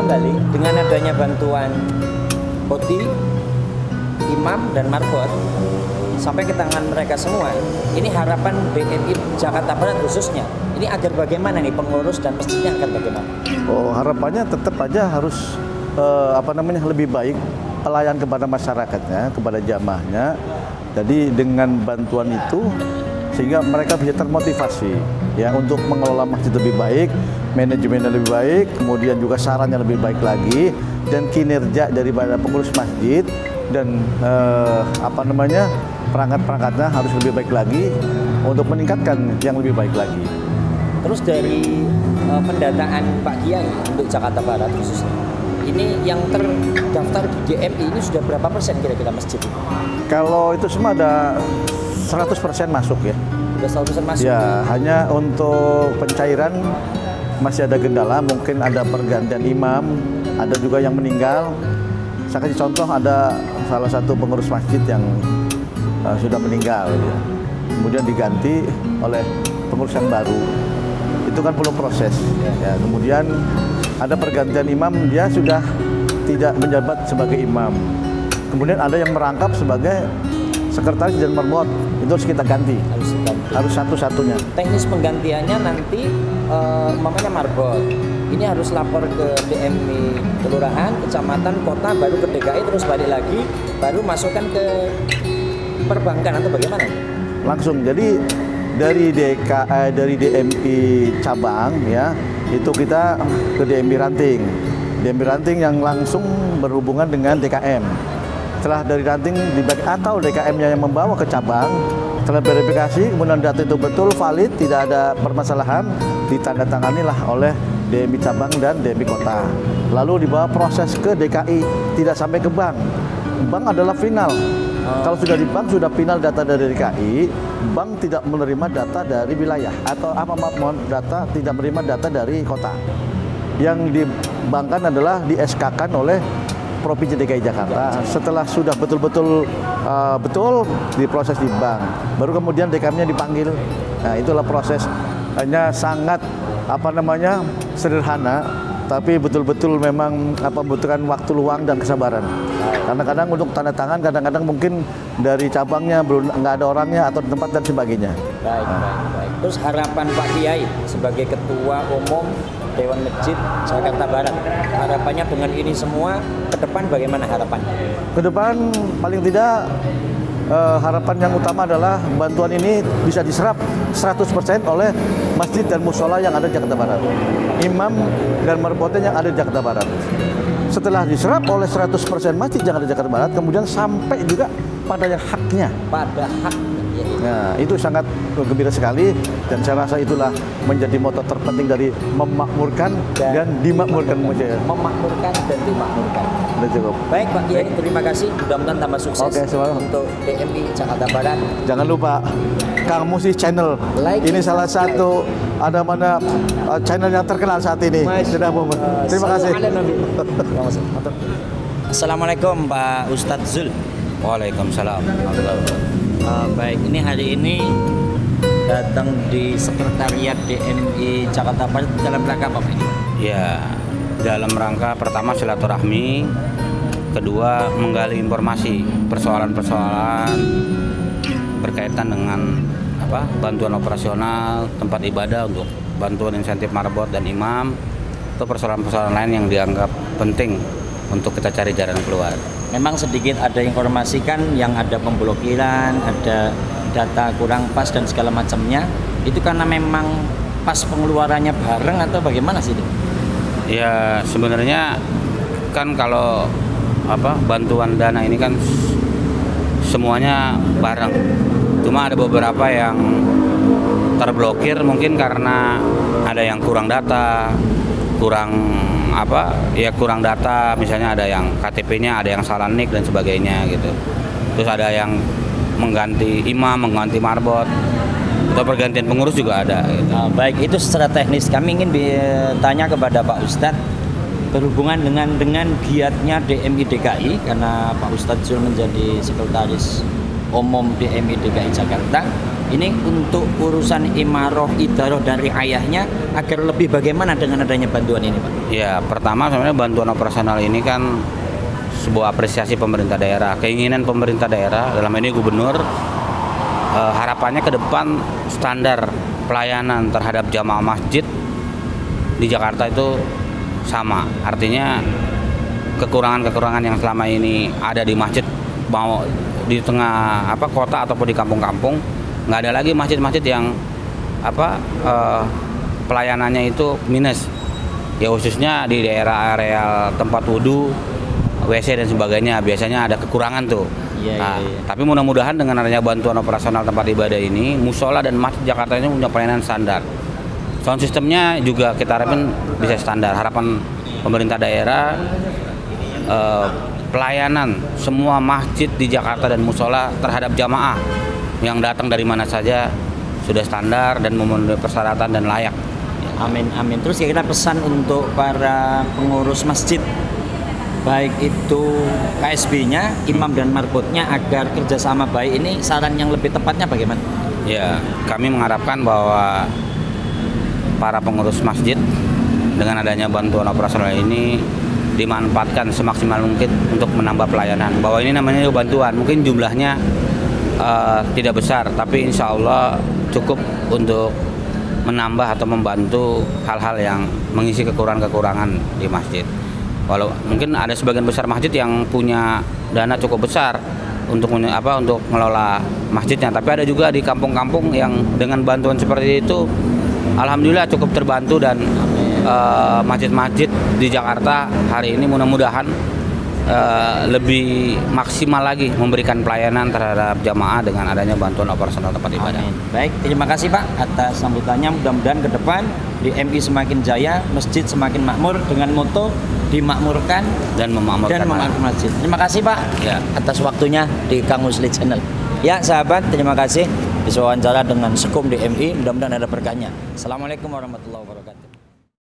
kembali dengan adanya bantuan Oti, Imam dan Marbot sampai ke tangan mereka semua. Ini harapan DMI Jakarta Barat khususnya. Ini agar bagaimana nih pengurus dan masjidnya akan bagaimana? Oh, harapannya tetap aja harus lebih baik pelayan kepada masyarakatnya, kepada jamaahnya. Jadi dengan bantuan itu sehingga mereka bisa termotivasi ya untuk mengelola masjid lebih baik, manajemennya lebih baik, kemudian juga sarannya lebih baik lagi, dan kinerja daripada pengurus masjid dan perangkat-perangkatnya harus lebih baik lagi untuk meningkatkan yang lebih baik lagi. Terus dari pendataan Pak Kiai untuk Jakarta Barat khususnya, ini yang terdaftar di DMI ini sudah berapa persen kira-kira masjid? Kalau itu semua ada 100% masuk ya. Sudah 100% masuk? Ya, hanya untuk pencairan masih ada kendala, mungkin ada pergantian imam, ada juga yang meninggal. Saya kasih contoh, ada salah satu pengurus masjid yang sudah meninggal, ya. Kemudian diganti oleh pengurus yang baru. Itu kan perlu proses. Ya, kemudian ada pergantian imam, dia sudah tidak menjabat sebagai imam. Kemudian ada yang merangkap sebagai sekretaris dan marbot, itu harus kita ganti. Harus satu-satunya. Teknis penggantiannya nanti umpamanya marbot. Ini harus lapor ke DMI kelurahan, kecamatan, kota, baru ke DKI, terus balik lagi, baru masukkan ke perbankan atau bagaimana? Langsung. Jadi dari DMI cabang ya, itu kita ke DMI Ranting. DMI Ranting yang langsung berhubungan dengan DKM. Setelah dari Ranting dibagi atau DKM-nya yang membawa ke cabang, setelah verifikasi kemudian data itu betul valid, tidak ada permasalahan, ditandatanganilah oleh DMI cabang dan DMI kota. Lalu dibawa proses ke DKI, tidak sampai ke bank. Bank adalah final. Kalau sudah di bank sudah final data dari DKI, bank tidak menerima data dari wilayah atau data tidak menerima data dari kota. Yang dibankkan adalah di SK-kan oleh Provinsi DKI Jakarta. Setelah sudah betul-betul betul diproses di bank, baru kemudian DKM-nya dipanggil. Nah, itulah proses. Hanya sangat sederhana, tapi betul-betul memang membutuhkan waktu luang dan kesabaran. Kadang-kadang untuk tanda tangan, kadang-kadang mungkin dari cabangnya belum nggak ada orangnya atau tempat dan sebagainya. Baik. Terus harapan Pak Kiai sebagai Ketua Umum Dewan Masjid Jakarta Barat, harapannya dengan ini semua ke depan bagaimana harapannya? Ke depan paling tidak harapan yang utama adalah bantuan ini bisa diserap 100% oleh masjid dan musola yang ada di Jakarta Barat, imam dan marbotnya yang ada di Jakarta Barat. Setelah diserap oleh 100% masjid yang ada di Jakarta Barat, kemudian sampai juga pada yang haknya. Pada haknya. Nah, itu sangat gembira sekali, dan saya rasa itulah menjadi moto terpenting dari memakmurkan dan dimakmurkan. Memakmurkan dan dimakmurkan. Sudah cukup. Baik Pak Kiai, terima kasih. Mudah-mudahan tambah sukses untuk DMI Jakarta Barat. Jangan lupa Kang Musi Channel. Ini salah satu channel yang terkenal saat ini. Sudah terima kasih. Assalamualaikum Pak Ustadz Zul. Waalaikumsalam. Baik, ini hari ini datang di sekretariat DMI Jakarta Barat dalam rangka apa ini? Ya, dalam rangka pertama silaturahmi, kedua menggali informasi persoalan-persoalan berkaitan dengan bantuan operasional tempat ibadah untuk bantuan insentif marbot dan imam, atau persoalan-persoalan lain yang dianggap penting untuk kita cari jalan keluar. Memang sedikit ada informasikan yang ada pemblokiran, ada data kurang pas dan segala macamnya. Itu karena memang pas pengeluarannya bareng atau bagaimana sih itu? Ya sebenarnya kan kalau bantuan dana ini kan semuanya bareng. Cuma ada beberapa yang terblokir mungkin karena ada yang kurang data, kurang data, misalnya ada yang KTP-nya ada yang salah nik dan sebagainya gitu. Terus ada yang mengganti imam, mengganti marbot, atau pergantian pengurus juga ada gitu. Baik, itu secara teknis. Kami ingin bertanya kepada Pak Ustadz berhubungan dengan giatnya DMI DKI, karena Pak Ustadz Zul menjadi sekretaris Umum DMI DKI Jakarta ini untuk urusan imaroh, idaroh dari ayahnya agar lebih bagaimana dengan adanya bantuan ini, Pak? Ya, pertama sebenarnya bantuan operasional ini kan sebuah apresiasi pemerintah daerah, keinginan pemerintah daerah, dalam ini gubernur, harapannya ke depan standar pelayanan terhadap jamaah masjid di Jakarta itu sama. Artinya kekurangan-kekurangan yang selama ini ada di masjid, mau di tengah kota ataupun di kampung-kampung, nggak ada lagi masjid-masjid yang pelayanannya itu minus. Ya khususnya di daerah area tempat wudhu, WC dan sebagainya, biasanya ada kekurangan tuh. Tapi mudah-mudahan dengan adanya bantuan operasional tempat ibadah ini, musola dan masjid Jakarta ini punya pelayanan standar. Sound sistemnya juga kita harapkan bisa standar. Harapan pemerintah daerah, pelayanan semua masjid di Jakarta dan musola terhadap jamaah yang datang dari mana saja sudah standar dan memenuhi persyaratan dan layak. Amin, amin. Terus kira-kira pesan untuk para pengurus masjid, baik itu KSB-nya, imam dan marbotnya, agar kerjasama baik ini, saran yang lebih tepatnya bagaimana? Ya, kami mengharapkan bahwa para pengurus masjid dengan adanya bantuan operasional ini dimanfaatkan semaksimal mungkin untuk menambah pelayanan. Bahwa ini namanya bantuan, mungkin jumlahnya tidak besar, tapi insya Allah cukup untuk menambah atau membantu hal-hal yang mengisi kekurangan-kekurangan di masjid. Walau mungkin ada sebagian besar masjid yang punya dana cukup besar untuk mengelola masjidnya, tapi ada juga di kampung-kampung yang dengan bantuan seperti itu alhamdulillah cukup terbantu, dan masjid-masjid di Jakarta hari ini mudah-mudahan lebih maksimal lagi memberikan pelayanan terhadap jamaah dengan adanya bantuan operasional tempat ibadah. Amin. Baik, terima kasih Pak atas sambutannya. Mudah-mudahan ke depan DMI semakin jaya, masjid semakin makmur dengan moto dimakmurkan dan memakmurkan masjid. Terima kasih Pak atas waktunya di Kang Musli Channel. Ya sahabat, terima kasih bisa wawancara dengan Sekum DMI. Mudah-mudahan ada berkahnya. Assalamualaikum warahmatullahi wabarakatuh.